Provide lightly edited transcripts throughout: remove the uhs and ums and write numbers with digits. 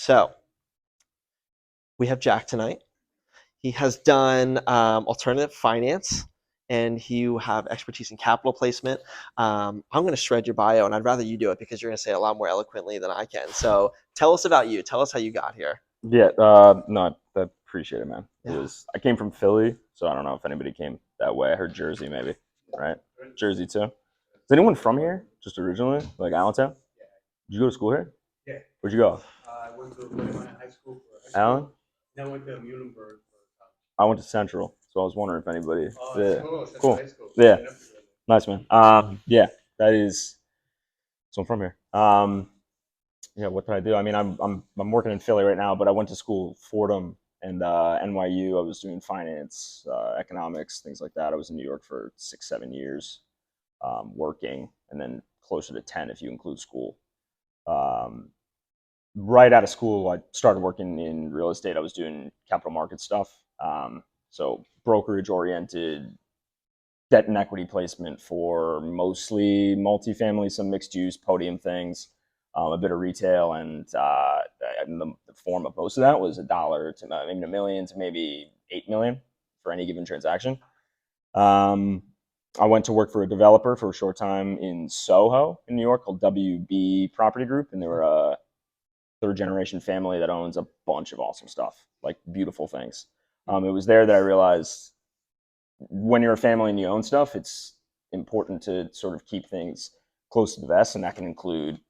So we have Jack tonight. He has done alternative finance, and you have expertise in capital placement. I'm going to shred your bio, and I'd rather you do it because you're going to say it a lot more eloquently than I can. So tell us about you. Tell us how you got here. Yeah, no, I appreciate it, man. Yeah. I came from Philly, so I don't know if anybody came that way. I heard Jersey, maybe, right? Jersey too. Is anyone from here, just originally, like Allentown? Did you go to school here? Where'd you go? Allen? I went to Central, so I was wondering if anybody. Yeah, cool. Yeah, nice, man. Yeah, that is. So I'm from here. Yeah, what did I do? I mean, I'm working in Philly right now, but I went to school Fordham and NYU. I was doing finance, economics, things like that. I was in New York for 6, 7 years, working, and then closer to 10 if you include school. Um, right out of school, I started working in real estate. I was doing capital market stuff, so brokerage oriented, debt and equity placement for mostly multifamily, some mixed use, podium things, a bit of retail, and the form of most of that was $1 to maybe $1 million to maybe 8 million for any given transaction. Um, I went to work for a developer for a short time in Soho in New York called WB Property Group, and they were a third generation family that owns a bunch of awesome stuff, like beautiful things. It was there that I realized when you're a family and you own stuff, it's important to sort of keep things close to the vest, and that can include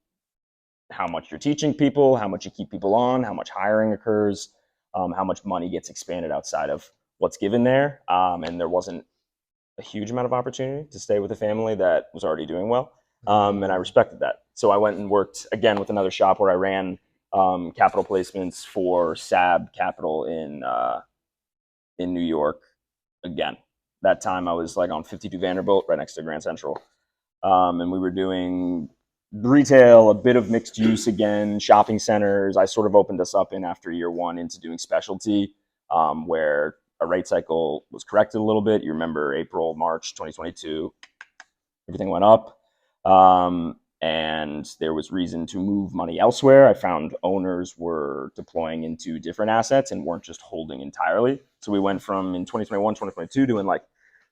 how much you're teaching people, how much you keep people on, how much hiring occurs, how much money gets expanded outside of what's given there. And there wasn't a huge amount of opportunity to stay with a family that was already doing well, and I respected that. So I went and worked again with another shop where I ran capital placements for SAB Capital in New York again. That time I was like on 52 Vanderbilt, right next to Grand Central. And we were doing retail, a bit of mixed use again, shopping centers. I sort of opened us up in after year one into doing specialty, where a rate cycle was corrected a little bit. You remember April, March 2022, everything went up. And there was reason to move money elsewhere. I found owners were deploying into different assets and weren't just holding entirely. So we went from in 2021, 2022 doing like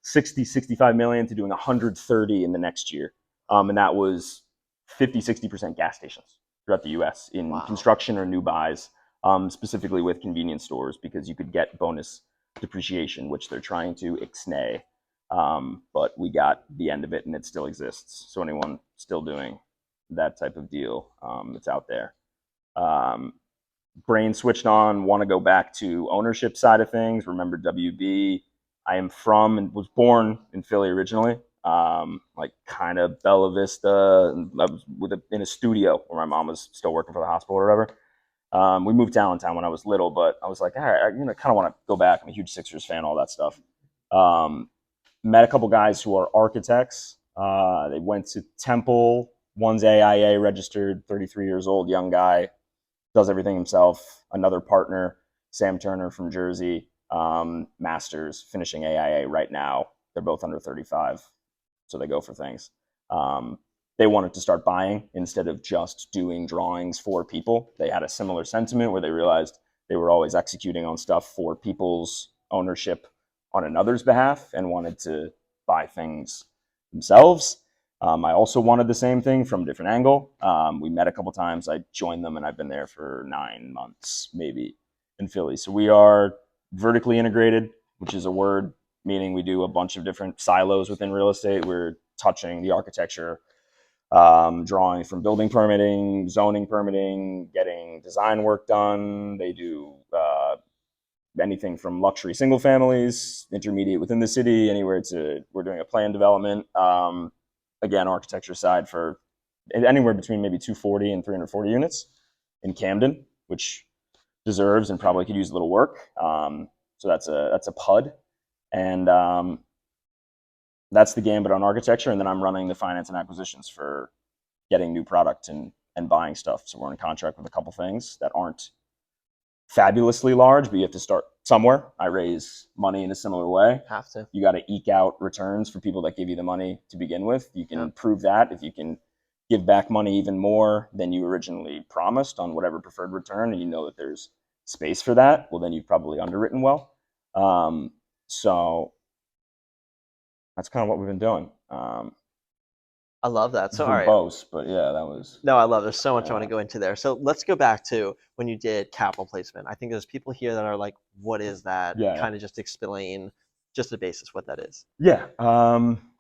60, 65 million to doing 130 in the next year. And that was 50, 60% gas stations throughout the US in construction or new buys, specifically with convenience stores, because you could get bonus depreciation, which they're trying to ixnay. But we got the end of it and it still exists. So anyone still doing that type of deal, it's out there. Brain switched on, want to go back to ownership side of things. Remember WB. I am from and was born in Philly originally, like kind of Bella Vista. I was in a studio where my mom was still working for the hospital or whatever. We moved to Allentown when I was little, but I was like, all right, I kind of want to go back. I'm a huge Sixers fan, all that stuff. Met a couple guys who are architects. They went to Temple. One's AIA registered, 33 years old, young guy, does everything himself. Another partner, Sam Turner from Jersey, masters, finishing AIA right now. They're both under 35, so they go for things. They wanted to start buying instead of just doing drawings for people. They had a similar sentiment where they realized they were always executing on stuff for people's ownership on another's behalf and wanted to buy things themselves. I also wanted the same thing from a different angle. We met a couple times. I joined them, and I've been there for 9 months, maybe, in Philly. So we are vertically integrated, which is a word meaning we do a bunch of different silos within real estate. We're touching the architecture, drawing from building permitting, zoning permitting, getting design work done. They do anything from luxury single families, intermediate within the city, anywhere to we're doing a plan development. Again, architecture side for anywhere between maybe 240 and 340 units in Camden, which deserves and probably could use a little work. So that's a PUD, and that's the gambit on architecture. And then I'm running the finance and acquisitions for getting new product and buying stuff. So we're in contract with a couple things that aren't fabulously large, but you have to start somewhere. I raise money in a similar way. Have to. You got to eke out returns for people that give you the money to begin with. You can prove that if you can give back money even more than you originally promised on whatever preferred return, and you know that there's space for that, well, then you've probably underwritten well. So that's kind of what we've been doing. I love that. So, all right. Verbose, but yeah, that was. No, I love. There's so much I want to Yeah. go into there. So let's go back to when you did capital placement. I think there's people here that are like, "What is that?" Yeah. Kind of just explain just the basis what that is. Yeah.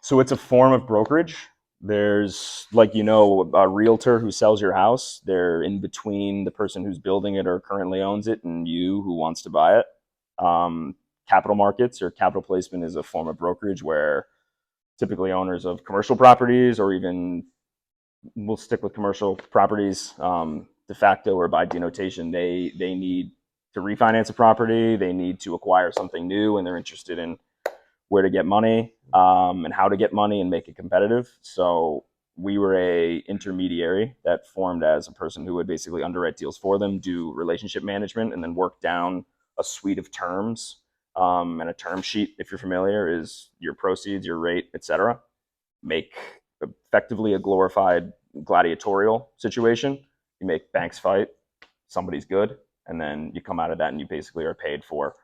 So it's a form of brokerage. There's, like, a realtor who sells your house. They're in between the person who's building it or currently owns it and you who wants to buy it. Um, Capital markets or capital placement is a form of brokerage where typically owners of commercial properties, or even we'll stick with commercial properties, de facto or by denotation, they need to refinance a property. They need to acquire something new, and they're interested in where to get money, and how to get money and make it competitive. So we were a intermediary that formed as a person who would basically underwrite deals for them, do relationship management, and then work down a suite of terms. And a term sheet, if you're familiar, is your proceeds, your rate, etc. Make effectively a glorified gladiatorial situation. You make banks fight, somebody's good, and then you come out of that and you basically are paid for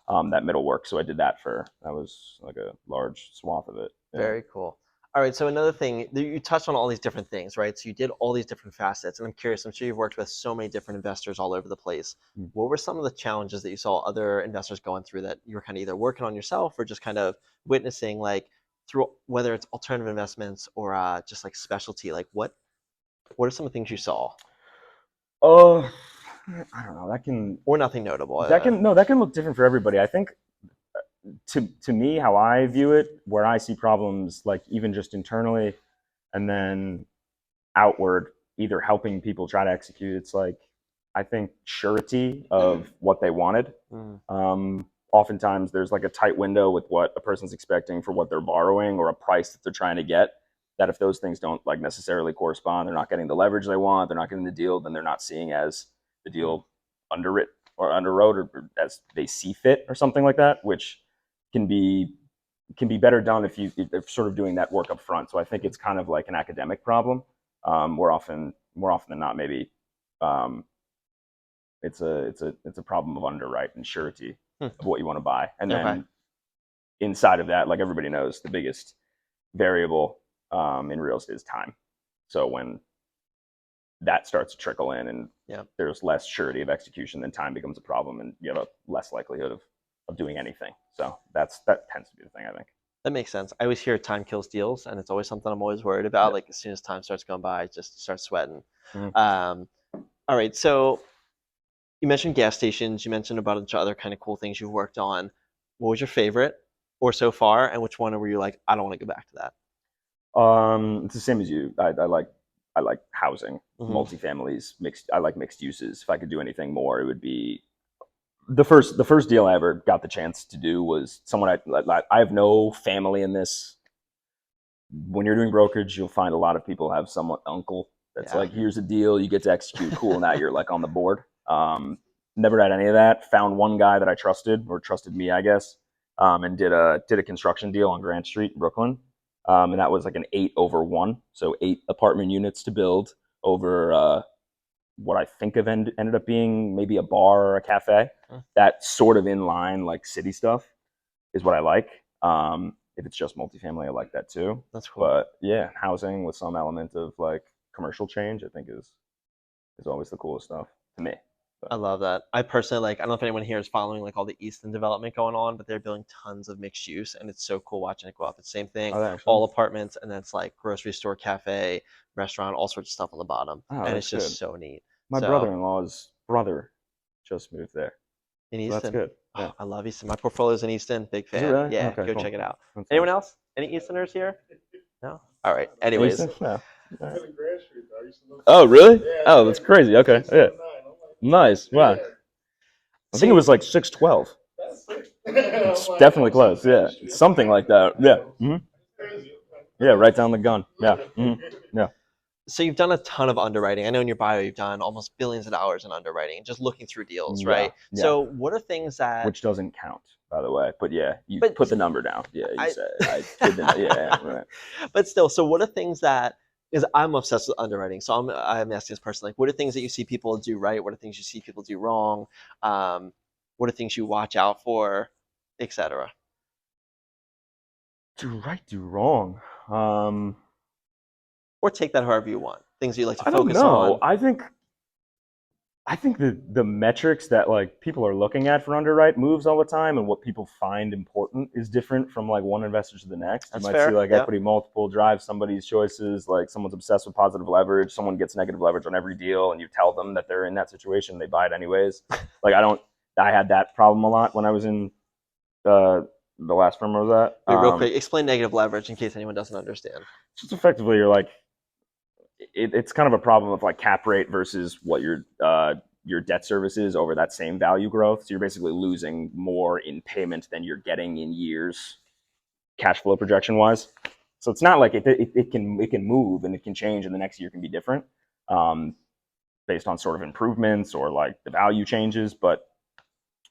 that middle work. So I did that was like a large swath of it. Yeah. Very cool. All right. So another thing, you touched on all these different things, right? So you did all these different facets, and I'm curious. I'm sure you've worked with so many different investors all over the place. Mm. What were some of the challenges that you saw other investors going through that you were kind of either working on yourself or just kind of witnessing, like through whether it's alternative investments or just like specialty? Like what are some of the things you saw, Oh, I don't know. or nothing notable? That can look different for everybody. I think to me, how I view it, where I see problems, like even just internally, and then outward, either helping people try to execute. It's like, I think, surety of what they wanted. Mm. Oftentimes there's like a tight window with what a person's expecting for what they're borrowing, or a price that they're trying to get, that if those things don't like necessarily correspond, they're not getting the leverage they want, they're not getting the deal, then they're not seeing as the deal underwrit or underwrote, or as they see fit or something like that, which can be better done if they're sort of doing that work up front. So I think it's kind of like an academic problem. More often than not, maybe it's a problem of underwrite and surety Hmm. of what you want to buy. And Okay. then inside of that, like everybody knows, the biggest variable in real estate is time. So when that starts to trickle in, and Yeah. there's less surety of execution, then time becomes a problem, and you have a less likelihood of doing anything. So that tends to be the thing, I think. That makes sense. I always hear time kills deals, and it's always something I'm always worried about. Yeah. Like as soon as time starts going by, I just start sweating. Mhm. All right, so you mentioned gas stations. You mentioned a bunch of other kind of cool things you've worked on. What was your favorite, or so far, and which one were you like, I don't want to go back to that? It's the same as you. I like housing, Hmm. multifamilies, mixed. I like mixed uses. If I could do anything more, it would be the first deal I ever got the chance to do was someone I have no family in this. When you're doing brokerage, you'll find a lot of people have someone uncle that's Yeah. like, here's a deal, you get to execute, cool. Now you're like on the board. Never had any of that. Found one guy that I trusted, or trusted me, I guess, and did a construction deal on Grant Street in Brooklyn. And that was like an 8/1, so 8 apartment units to build over what I think of ended up being maybe a bar or a cafe. Huh. That sort of in line, like city stuff, is what I like. If it's just multifamily, I like that too. That's cool. But yeah, housing with some element of like commercial change, I think is always the coolest stuff to me. I But, love that. I personally like. I don't know if anyone here is following like all the Easton development going on, but they're building tons of mixed use, and it's so cool watching it go up. It's the same thing, oh, actually, all apartments, and then it's like grocery store, cafe, restaurant, all sorts of stuff on the bottom, oh, and that's it's good. just so neat. My So brother-in-law's brother just moved there, in so that's Easton, good. oh, Yeah. I love Easton. My portfolio's in Easton. Big Is it fan. really? Yeah, Okay, go cool. check it out. That's Anyone nice. else? Any Eastoners here? No. All right. Anyways, Easton? No. All right. Oh, really? Oh, that's crazy. Okay. Yeah. Nice. Wow. I so think it was like 612. It's definitely close. Yeah, something like that. Yeah. Yeah, right down the gun. Yeah. Yeah. so you've done a ton of underwriting. I know in your bio you've done almost billions of dollars in underwriting, just looking through deals, Yeah. right? Yeah. So what are things that Which doesn't count, by the way. But yeah, you but put the number down. Yeah, you I said I did the. Yeah, right. but still, so what are things that Because I'm obsessed with underwriting. So I'm asking this person, like, what are things that you see people do right? What are things you see people do wrong? Um, what are things you watch out for, etc. Do right, do wrong. Or take that however you want. Things you like to I don't focus know. on. I think the metrics that like people are looking at for underwrite moves all the time, and what people find important is different from like one investor to the next. You That's might see fair. like Yep. equity multiple drive somebody's choices. Like someone's obsessed with positive leverage, someone gets negative leverage on every deal, and you tell them that they're in that situation, they buy it anyways. Like I don't. I had that problem a lot when I was in uh, the last firm I was at. Wait, real quick, explain negative leverage in case anyone doesn't understand. Just effectively, you're like it's kind of a problem of like cap rate versus what your debt service is over that same value growth. So you're basically losing more in payment than you're getting in years, cash flow projection wise. So it's not like it can move and it can change, and the next year can be different um, based on sort of improvements or like the value changes. But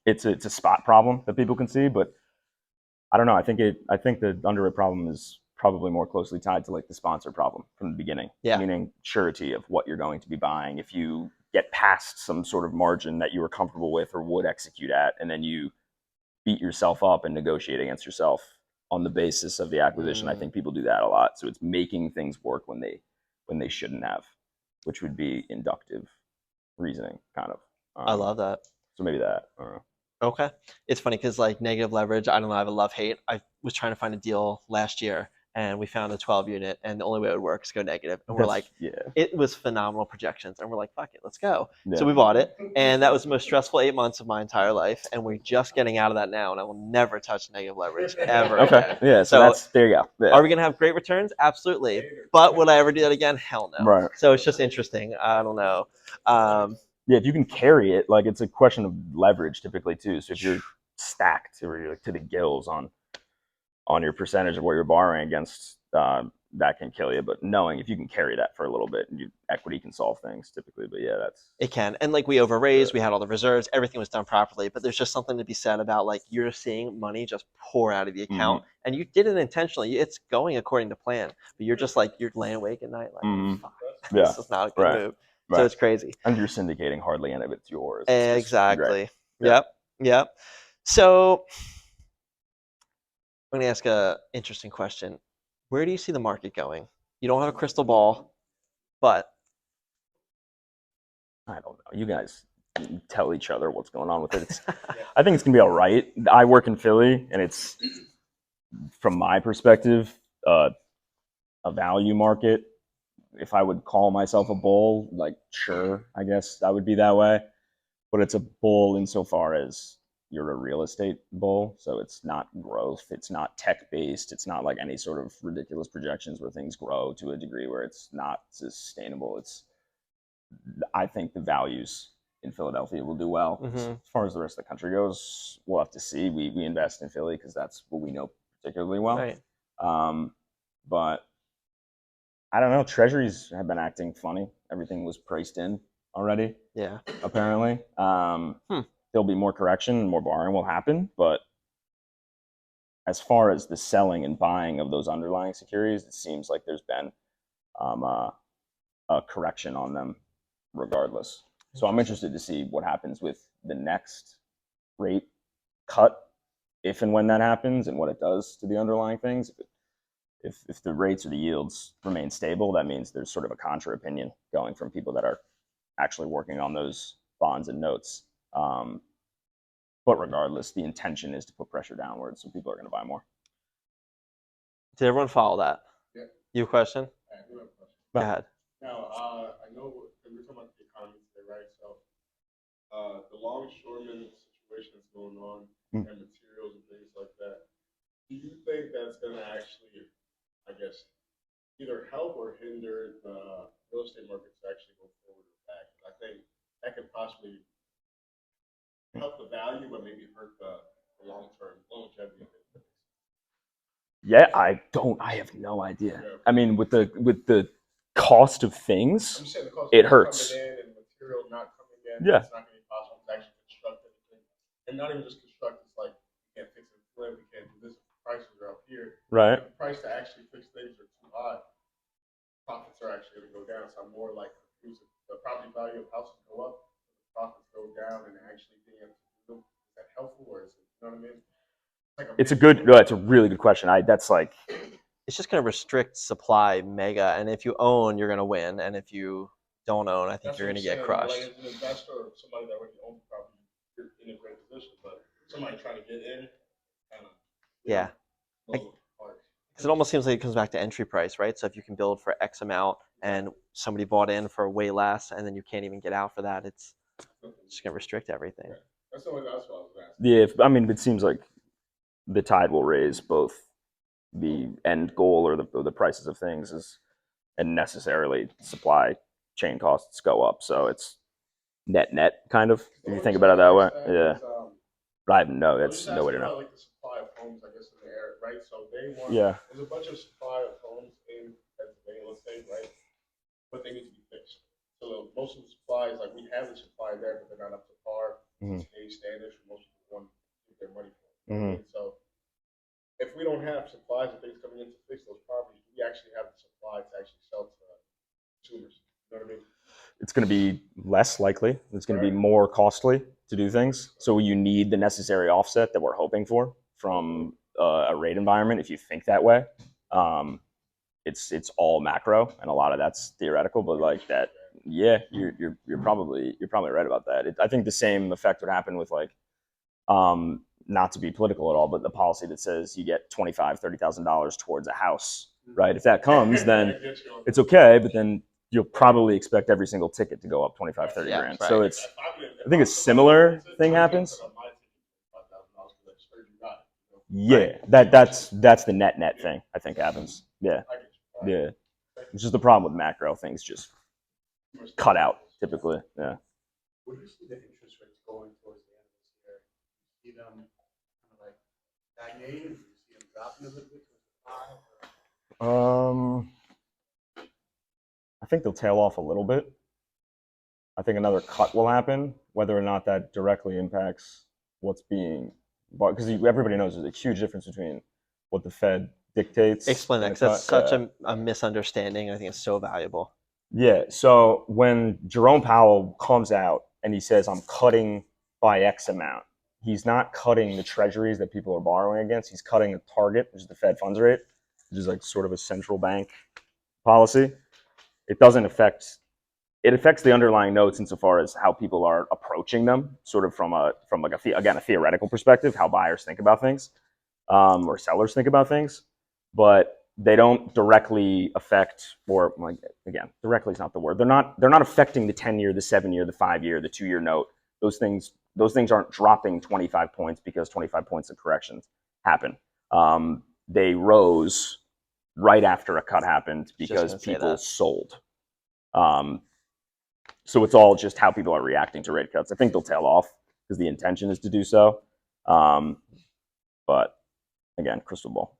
it's a spot problem that people can see. But I don't know. I think the underwrite problem is probably more closely tied to like the sponsor problem from the beginning, Yeah. meaning surety of what you're going to be buying. If you get past some sort of margin that you were comfortable with or would execute at, and then you beat yourself up and negotiate against yourself on the basis of the acquisition, I think people do that a lot. So it's making things work when they shouldn't have, which would be inductive reasoning, kind of. I love that. So maybe that. I don't know. Okay. It's funny because like negative leverage, I don't know, I have a love hate. I was trying to find a deal last year and we found a 12 unit and the only way it would work is go negative. And we're That's like, yeah, it was phenomenal projections. And we're like, fuck it, let's go. So yeah. we bought it. And that was the most stressful 8 months of my entire life. And we're just getting out of that now. And I will never touch negative leverage ever Okay, again. yeah. So So that's there you go. Yeah. are we going to have great returns? Absolutely. But would I ever do that again? Hell no. Right. So it's just interesting. I don't know. Yeah, if you can carry it, like it's a question of leverage typically too. So if you're stacked or you're like to the gills on your percentage of what you're borrowing against, that can kill you. But knowing if you can carry that for a little bit, and equity can solve things typically. But yeah, that's It can. And like we overraised, we had all the reserves, everything was done properly. But there's just something to be said about like you're seeing money just pour out of the account and you did it intentionally. It's going according to plan. But you're just like you're laying awake at night like fuck, yeah, this is not a good right, move. So right. it's crazy. And you're syndicating hardly any of it's yours. It's just right. Exactly. Yeah. Yep. Yep. So I'm gonna ask a interesting question. Where do you see the market going? You don't have a crystal ball, but I don't know. You guys tell each other what's going on with it. I think it's gonna be all right. I work in Philly, and it's from my perspective a value market. If I would call myself a bull, like sure, I guess I would be that way. But it's a bull insofar as you're a real estate bull. So it's not growth. It's not tech based. It's not like any sort of ridiculous projections where things grow to a degree where it's not sustainable. I think the values in Philadelphia will do well. As far as the rest of the country goes, we'll have to see. We invest in Philly because that's what we know particularly well. right. But I don't know. Treasuries have been acting funny. Everything was priced in already, Yeah. apparently. There'll be more correction and more borrowing will happen. But as far as the selling and buying of those underlying securities, it seems like there's been um, a correction on them regardless. So I'm interested to see what happens with the next rate cut, if and when that happens, and what it does to the underlying things. If the rates or the yields remain stable, that means there's sort of a contra opinion going from people that are actually working on those bonds and notes. But regardless, the intention is to put pressure downwards, so people are going to buy more. Did everyone follow that? Yeah. You have a question? I do have a question. Go ahead. Now, I know we're talking about the economy today, right? So, the longshoreman situation that's going on and materials and things like that. Do you think that's going to actually, I guess, either help or hinder the real estate market to actually go forward or back? I think that could possibly help the value, but maybe hurt the long-term longevity of it. Yeah, I don't. I have no idea. I mean, with the cost of things, I'm saying the cost it of hurts. coming in and material not coming in, Yeah. it's not going to be possible to actually construct anything. And not even just construct, it's like, we can't fix it, we can't do this, prices are up here. Right. If the price to actually fix things are too high, profits profits are actually going to go down. So I'm more like the property value of houses go up, the profits go down, and actually being able to do them. Is that helpful, or is it? You know what I mean? It's a good. No, it's a really good question. That's like It's just going to restrict supply mega, and if you own, you're going to win, and if you don't own, I think That's you're what going I'm to get saying. Like crushed. as an investor or somebody that already owns property, you're in a great position. But somebody trying to get in, kind of Yeah, blow apart. because it almost seems like it comes back to entry price, right? So if you can build for X amount and somebody bought in for way less, and then you can't even get out for that, it's just going to restrict everything. That's what I was asking. yeah. I mean, it seems like the tide will raise both the end goal or the prices of things is, and necessarily supply chain costs go up. So it's net kind of if you think about it that way. Yeah. But I have no. That's no way to know. Like the supply of homes, I guess, in the area, right? So they want. Yeah. There's a bunch of supply of homes in Pennsylvania, let's say, right? But they need to be fixed. So most of the supplies, like we have the supply there, but they're not up to par. Mhm. It's today's standards for most people want to get their money for. Mhm. So if we don't have supplies and things coming in to fix those properties, we actually have the supply to actually sell to consumers. You know what I mean? It's going to be less likely. It's going to be more costly to do things. So you need the necessary offset that we're hoping for from a rate environment. If you think that way, it's all macro, and a lot of that's theoretical. But like that, yeah, you're probably right about that. I think the same effect would happen with like, not to be political at all, but the policy that says you get $25,000-$30,000 towards a house, right? If that comes, then it's okay, but then you'll probably expect every single ticket to go up 25, 30 grand. Right. So I think a similar thing happens. Yeah, that's the net thing I think happens. Yeah. It's just the problem with macro things just cut out typically. Yeah. What do you see the interest rates going towards the end of this year? You see them kind of like stagnating? Do you see them dropping a little bit to the 5? I think they'll tail off a little bit. I think another cut will happen. Whether or not that directly impacts what's being bought, because everybody knows there's a huge difference between what the Fed dictates. Explain that, because that's such a misunderstanding. I think it's so valuable. Yeah. So when Jerome Powell comes out and he says, I'm cutting by X amount, he's not cutting the treasuries that people are borrowing against. He's cutting the target, which is the Fed funds rate, which is like sort of a central bank policy. It doesn't affect, it affects the underlying notes insofar as how people are approaching them, sort of from a theoretical perspective, how buyers think about things, or sellers think about things. But they don't directly affect, or like, again, directly is not the word. They're not affecting the 10-year, the 7-year, the 5-year, the 2-year note. Those things aren't dropping 25 points because 25 points of corrections happen. They rose right after a cut happened because people sold. So it's all just how people are reacting to rate cuts. I think they'll tail off because the intention is to do so. But again, crystal ball.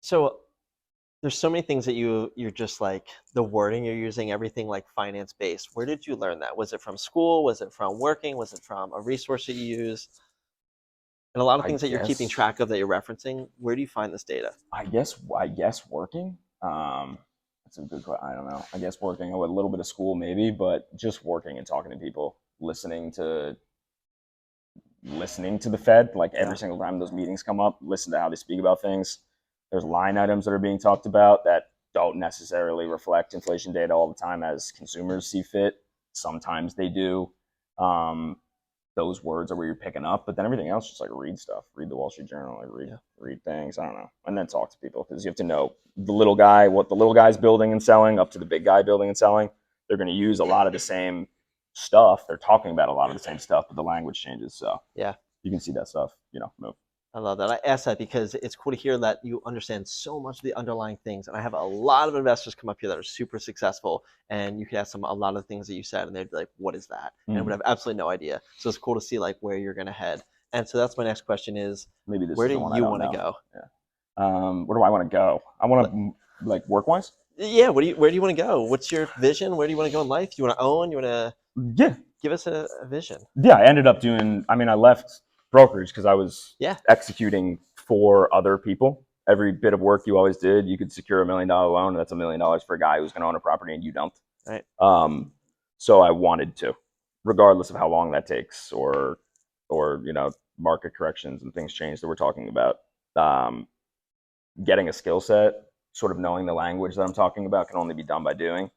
So there's so many things that you're just like the wording you're using, everything like finance based. Where did you learn that? Was it from school? Was it from working? Was it from a resource that you use? And a lot of things that you're keeping track of that you're referencing, where do you find this data? I guess working. That's a good question. I don't know. I guess working. A little bit of school maybe, but just working and talking to people, listening to the Fed, like every single time those meetings come up, listen to how they speak about things. There's line items that are being talked about that don't necessarily reflect inflation data all the time as consumers see fit. Sometimes they do. Those words are where you're picking up, but then everything else, just like read stuff, read the Wall Street Journal, like read things. I don't know, and then talk to people because you have to know the little guy, what the little guy's building and selling, up to the big guy building and selling. They're going to use a lot of the same stuff. They're talking about a lot of the same stuff, but the language changes. So yeah, you can see that stuff, move. I love that. I asked that because it's cool to hear that you understand so much of the underlying things. And I have a lot of investors come up here that are super successful, and you could ask them a lot of the things that you said, and they'd be like, "What is that?" And would have absolutely no idea. So it's cool to see like where you're going to head. And so that's my next question: is maybe this where is do you want to go? Yeah. Where do I want to go? I want to like work wise. Yeah. Where do you want to go? What's your vision? Where do you want to go in life? Do you want to own? You want to give us a vision? Yeah, I ended up doing. I mean, I left brokerage because I was executing for other people, every bit of work you always did, you could secure $1 million loan. And that's $1 million for a guy who's going to own a property and you don't. Right. So I wanted to, regardless of how long that takes, or market corrections and things change that we're talking about. Getting a skill set, sort of knowing the language that I'm talking about, can only be done by doing.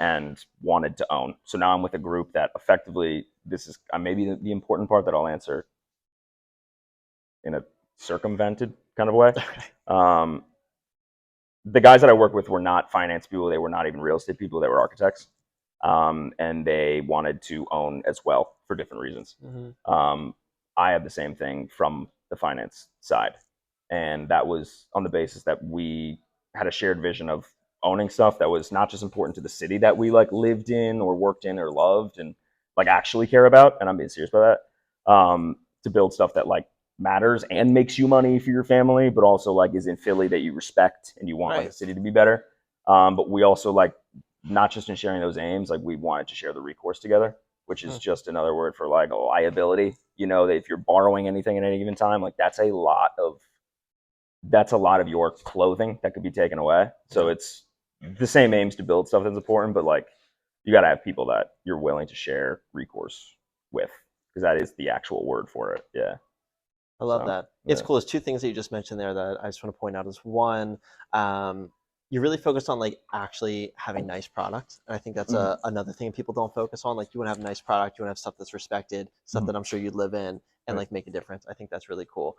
And wanted to own. So now I'm with a group that effectively, this is maybe the important part that I'll answer in a circumvented kind of way. The guys that I work with were not finance people. They were not even real estate people. They were architects. And they wanted to own as well for different reasons. I have the same thing from the finance side. And that was on the basis that we had a shared vision of owning stuff that was not just important to the city that we like lived in or worked in or loved and like actually care about. And I'm being serious about that. To build stuff that like matters and makes you money for your family, but also like is in Philly that you respect and you want like the city to be better. But we also like, not just in sharing those aims, like we wanted to share the recourse together, which is just another word for like a liability. You know, that if you're borrowing anything at any given time, like that's a lot of your clothing that could be taken away. So it's the same aims to build stuff that's important, but like you got to have people that you're willing to share recourse with, because that is the actual word for it. Yeah. I love that. It's cool. There's two things that you just mentioned there that I just want to point out. Is one, you're really focused on like actually having nice products, and I think that's another thing people don't focus on. Like you want to have a nice product, you want to have stuff that's respected, stuff that I'm sure you'd live in and like make a difference. I think that's really cool.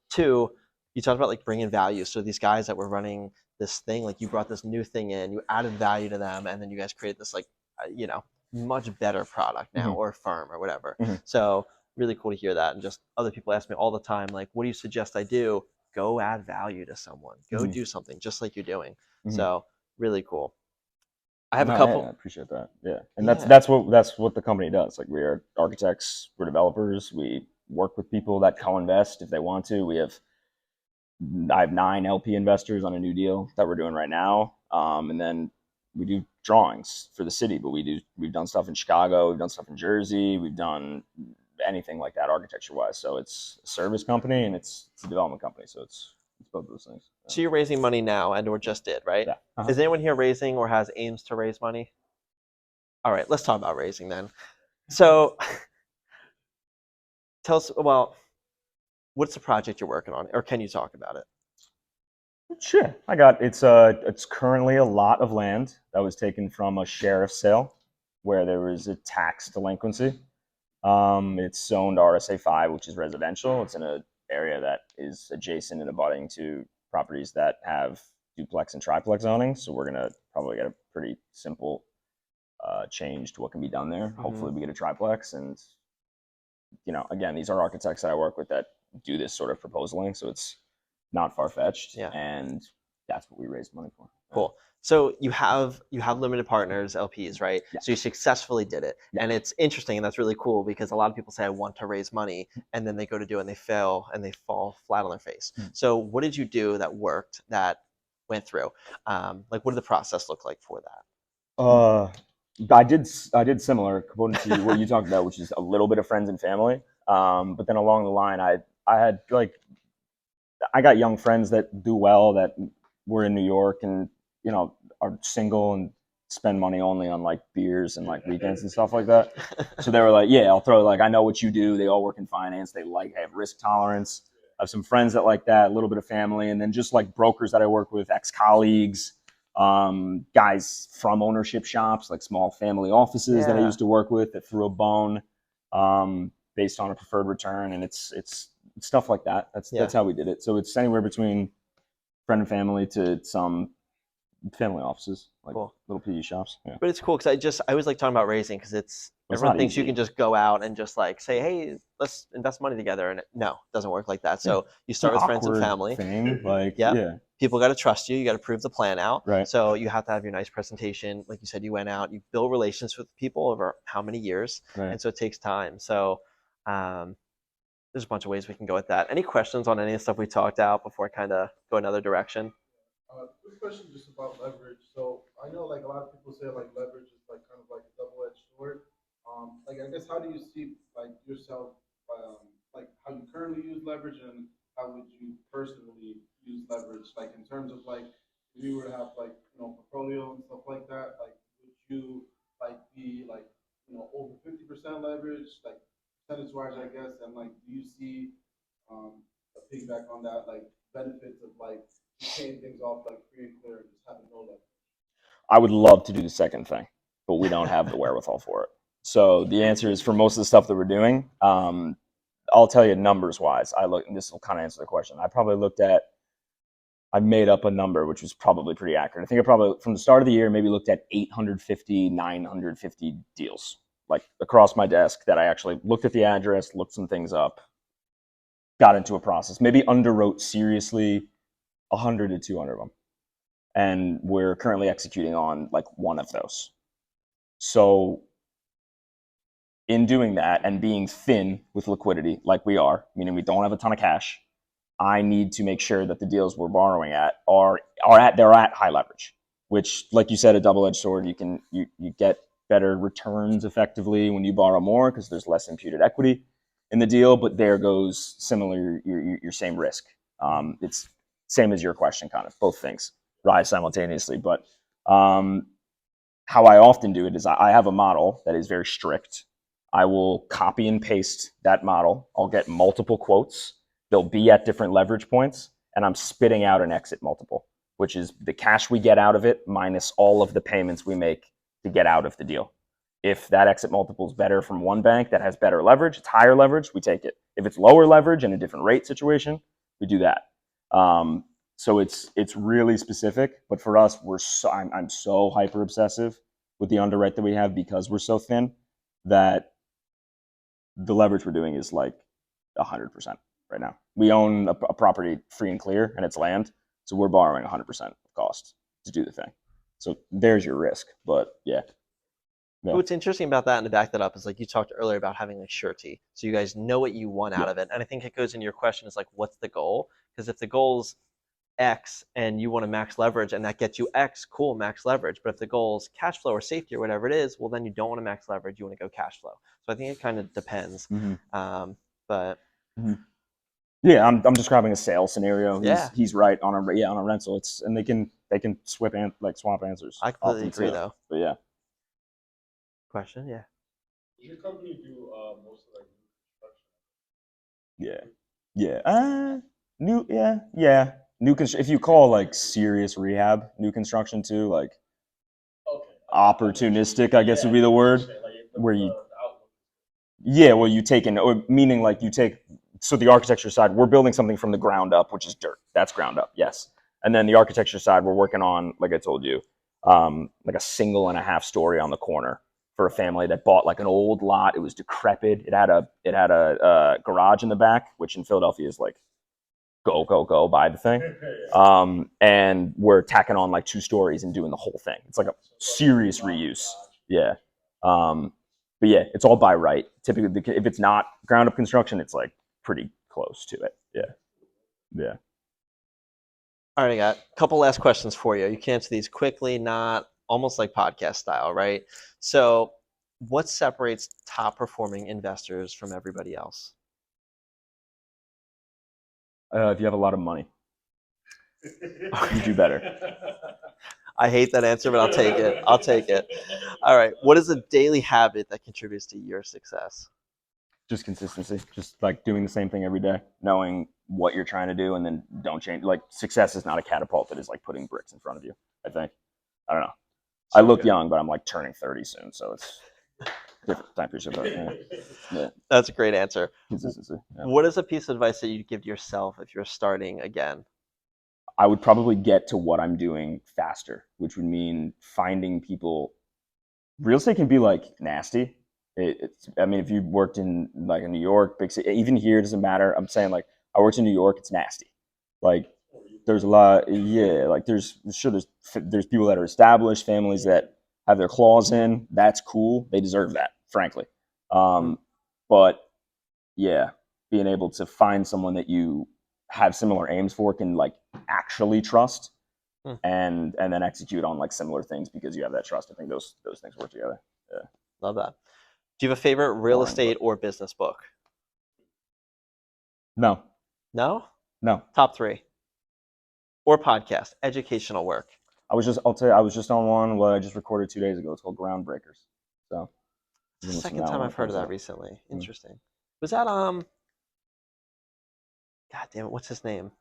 Two, you talked about like bringing value. So these guys that were running this thing, like you brought this new thing in, you added value to them, and then you guys created this like much better product now or firm or whatever. So really cool to hear that. And just other people ask me all the time, like, what do you suggest I do? Go add value to someone. Go do something just like you're doing. So really cool. I have a couple. I appreciate that. Yeah, and that's what the company does. Like we are architects, we're developers. We work with people that co-invest if they want to. I have 9 LP investors on a new deal that we're doing right now, and then we do drawings for the city. But we've done stuff in Chicago, we've done stuff in Jersey, we've done anything like that architecture wise. So it's a service company and it's a development company. So it's both of those things. So you're raising money now, and or just did, right? Yeah. Is anyone here raising or has aims to raise money? All right, let's talk about raising then. So tell us, well, what's the project you're working on, or can you talk about it? Sure. It's currently a lot of land that was taken from a sheriff's sale where there was a tax delinquency. It's zoned RSA 5, which is residential. It's in an area that is adjacent and abutting to properties that have duplex and triplex zoning. So we're gonna probably get a pretty simple change to what can be done there. Hopefully, we get a triplex. And again, these are architects that I work with that do this sort of proposaling, so it's not far fetched. Yeah. And that's what we raised money for. Cool. So you have limited partners, LPs, right? Yeah. So you successfully did it. Yeah. And it's interesting, and that's really cool because a lot of people say I want to raise money and then they go to do it and they fail and they fall flat on their face. So what did you do that worked, that went through? Like what did the process look like for that? I did similar according to what you talked about, which is a little bit of friends and family. But then along the line, I got young friends that do well, that were in New York and are single and spend money only on like beers and like weekends and stuff like that. So they were like, yeah, I'll throw, like, I know what you do. They all work in finance. They have risk tolerance. I have some friends that like that, a little bit of family, and then just like brokers that I work with, ex-colleagues, guys from ownership shops, like small family offices that I used to work with that threw a bone based on a preferred return. And it's stuff like that. That's how we did it. So it's anywhere between friend and family to some family offices, like little PE shops. Yeah. But it's cool because I always like talking about raising because everyone thinks you can just go out and just like say, hey, let's invest money together. And no, it doesn't work like that. So you start with friends and family. Thing. Like, People got to trust you. You got to prove the plan out. Right. So you have to have your nice presentation. Like you said, you went out, you build relations with people over how many years. Right. And so it takes time. So there's a bunch of ways we can go with that. Any questions on any of the stuff we talked about before I kind of go another direction? Quick question just about leverage. So I know like a lot of people say like leverage is like kind of like a double-edged sword. Like I guess how do you see like yourself, like how you currently use leverage and how would you personally use leverage? Like in terms of like, if you were to have like, portfolio and stuff like that, like would you like be like, over 50% leverage, like percentage wise, I guess, and like do you see a piggyback on that, like benefits of like just paying things off like free and clear and just having no leverage? I would love to do the second thing, but we don't have the wherewithal for it. So the answer is for most of the stuff that we're doing, I'll tell you numbers wise. And this will kind of answer the question. I made up a number, which was probably pretty accurate. I think I probably, from the start of the year, maybe looked at 850, 950 deals, like across my desk that I actually looked at the address, looked some things up, got into a process, maybe underwrote seriously 100 to 200 of them. And we're currently executing on like one of those. So in doing that and being thin with liquidity, like we are, meaning we don't have a ton of cash, I need to make sure that the deals we're borrowing at they're at high leverage, which, like you said, a double-edged sword. You get better returns effectively when you borrow more because there's less imputed equity in the deal, but there goes similar your same risk. It's same as your question, kind of both things rise simultaneously. But how I often do it is I have a model that is very strict. I will copy and paste that model. I'll get multiple quotes. They'll be at different leverage points, and I'm spitting out an exit multiple, which is the cash we get out of it minus all of the payments we make to get out of the deal. If that exit multiple is better from one bank that has better leverage, it's higher leverage, we take it. If it's lower leverage in a different rate situation, we do that. So it's really specific, but for us, I'm so hyper obsessive with the underwrite that we have because we're so thin that the leverage we're doing is like 100% right now. We own a property free and clear, and it's land, so we're borrowing 100% of cost to do the thing. So there's your risk, but yeah. What's interesting about that, and to back that up, is like you talked earlier about having like surety, so you guys know what you want out of it, and I think it goes into your question is like, what's the goal? Because if the goal's X and you want to max leverage and that gets you X, cool, max leverage. But if the goal is cash flow or safety or whatever it is, well, then you don't want to max leverage. You want to go cash flow. So I think it kind of depends. But yeah, I'm describing a sales scenario. Yeah. He's right on a rental. And they can swap answers. I completely agree, though. But yeah. Question, yeah. Does your company do most of like Yeah. New construction. If you call like serious rehab new construction too, like opportunistic, I guess would be the word. Where you, well, you take meaning like you take. So the architecture side, we're building something from the ground up, which is dirt. That's ground up, yes. And then the architecture side, we're working on, like I told you, like a 1.5 story on the corner for a family that bought like an old lot. It was decrepit. It had a garage in the back, which in Philadelphia is like go buy the thing. And we're tacking on like 2 stories and doing the whole thing. It's like a serious reuse. Yeah. But yeah, it's all by right. Typically, if it's not ground up construction, it's like pretty close to it. Yeah. All right, I got a couple last questions for you. You can answer these quickly, not almost like podcast style, right? So what separates top performing investors from everybody else? If you have a lot of money, you do better. I hate that answer, but I'll take it. All right. What is a daily habit that contributes to your success? Just consistency. Just like doing the same thing every day, knowing what you're trying to do, and then don't change. Like success is not a catapult that is like putting bricks in front of you. I think. I don't know. I look young, but I'm like turning 30 soon, so it's different time period. Yeah. That's a great answer. Consistency. Yeah. What is a piece of advice that you'd give to yourself if you're starting again? I would probably get to what I'm doing faster, which would mean finding people. Real estate can be like nasty. I mean, if you worked in like in New York, big city, even here, it doesn't matter. I'm saying like I worked in New York, it's nasty. Like there's a lot, like there's people that are established, families that have their claws in. That's cool. They deserve that, frankly. But yeah, being able to find someone that you have similar aims for, can like actually trust, and then execute on like similar things because you have that trust. I think those things work together. Yeah. Love that. Do you have a favorite real estate or business book? No. No? No. Top 3. Or podcast, educational work. I'll tell you, I was just on one what I just recorded 2 days ago. It's called Groundbreakers. So It's the listen to second that time when I've it heard of comes that out. recently. Interesting. Was that God damn it, what's his name?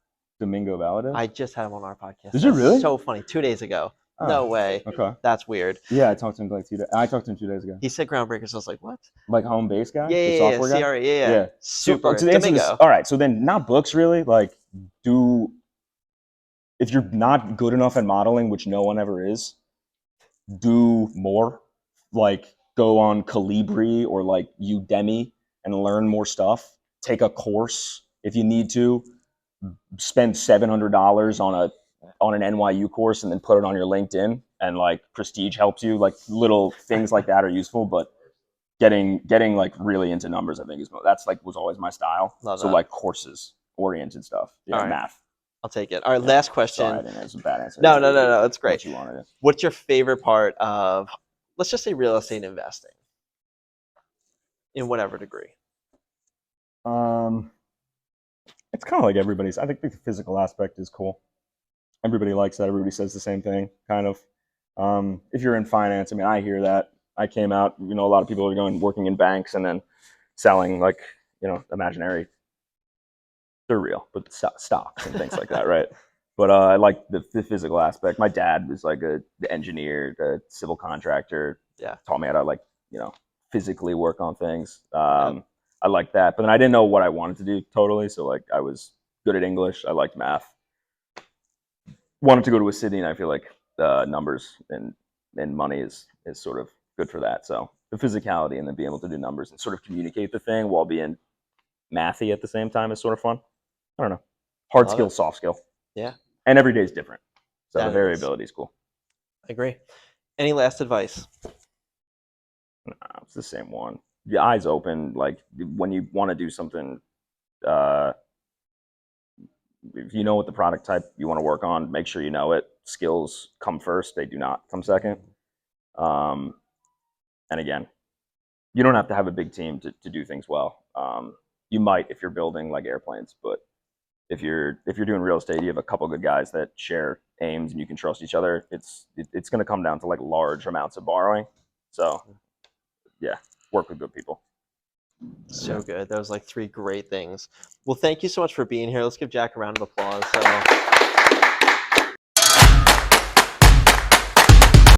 Domingo Valadez? I just had him on our podcast. Did you really? So funny. 2 days ago. Oh, No way. Okay. That's weird. Yeah, I talked to him like 2 days. I talked to him 2 days ago. He said Groundbreakers. I was like, what? Like home base guy, Yeah, the yeah, software guy. CRE, yeah. Yeah. Super. So to answer this, Domingo. all right. So then, not books really. Like, if you're not good enough at modeling, which no one ever is, do more. Like, go on Calibri or like Udemy and learn more stuff. Take a course if you need to. Spend $700 on an NYU course and then put it on your LinkedIn, and like prestige helps you. Like little things like that are useful, but getting like really into numbers, I think that's like was always my style. Love so that. like courses oriented stuff. Yeah, All right. math. I'll take it. All right, Yeah. last question. Sorry, I think that's a bad answer. No, that's great. What you wanted. What's your favorite part of, let's just say, real estate investing? In whatever degree. It's kind of like everybody's. I think the physical aspect is cool. Everybody likes that. Everybody says the same thing, kind of. If you're in finance, I mean, I hear that. I came out, a lot of people are working in banks and then selling like, imaginary. They're real, but stocks and things like that, right? But I like the physical aspect. My dad was like the engineer, the civil contractor. Yeah. Taught me how to like, physically work on things. I like that. But then I didn't know what I wanted to do totally. So like I was good at English. I liked math. Wanted to go to a city, and I feel like numbers and money is sort of good for that. So the physicality and then being able to do numbers and sort of communicate the thing while being mathy at the same time is sort of fun. I don't know. Hard skill, soft skill. Yeah. And every day is different. So That the variability is cool. I agree. Any last advice? Nah, it's the same one. Your eyes open. Like when you want to do something, if you know what the product type you want to work on, make sure you know it. Skills come first. They do not come second. And again, you don't have to have a big team to do things well. You might if you're building like airplanes, but if you're doing real estate, you have a couple good guys that share aims and you can trust each other. It's going to come down to like large amounts of borrowing. So yeah, work with good people. So good. That was like 3 great things. Well, thank you so much for being here. Let's give Jack a round of applause. So